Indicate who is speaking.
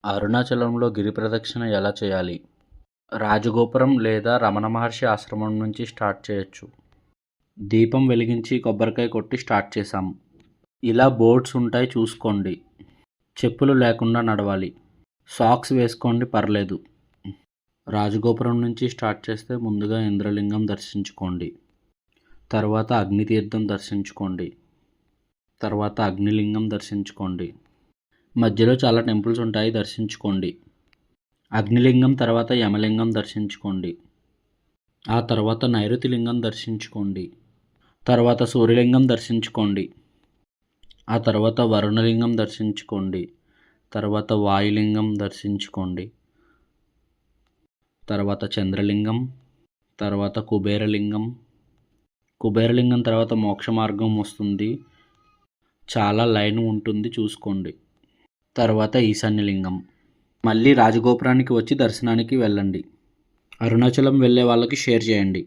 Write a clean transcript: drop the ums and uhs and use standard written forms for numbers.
Speaker 1: అరుణాచలంలో గిరి ప్రదక్షిణ ఎలా చేయాలి? రాజగోపురం లేదా రమణ మహర్షి ఆశ్రమం నుంచి స్టార్ట్ చేయొచ్చు. దీపం వెలిగించి కొబ్బరికాయ కొట్టి స్టార్ట్ చేశాం. ఇలా బోర్డ్స్ ఉంటాయి చూసుకోండి. చెప్పులు లేకుండా నడవాలి. సాక్స్ వేసుకోండి పర్లేదు. రాజగోపురం నుంచి స్టార్ట్ చేస్తే ముందుగా ఇంద్రలింగం దర్శించుకోండి. తర్వాత అగ్నితీర్థం దర్శించుకోండి. తర్వాత అగ్నిలింగం దర్శించుకోండి. మధ్యలో చాలా టెంపుల్స్ ఉంటాయి దర్శించుకోండి. అగ్నిలింగం తర్వాత యమలింగం దర్శించుకోండి. ఆ తర్వాత నైరుతి లింగం దర్శించుకోండి. తర్వాత సూర్యలింగం దర్శించుకోండి. ఆ తర్వాత వరుణలింగం దర్శించుకోండి. తర్వాత వాయులింగం దర్శించుకోండి. తర్వాత చంద్రలింగం. తర్వాత కుబేరలింగం. కుబేరలింగం తర్వాత మోక్ష మార్గం వస్తుంది. చాలా లైన్ ఉంటుంది చూసుకోండి. తర్వాత ఈశాన్యలింగం. మళ్ళీ రాజగోపురానికి వచ్చి దర్శనానికి వెళ్ళండి. అరుణాచలం వెళ్ళే వాళ్ళకి షేర్ చేయండి.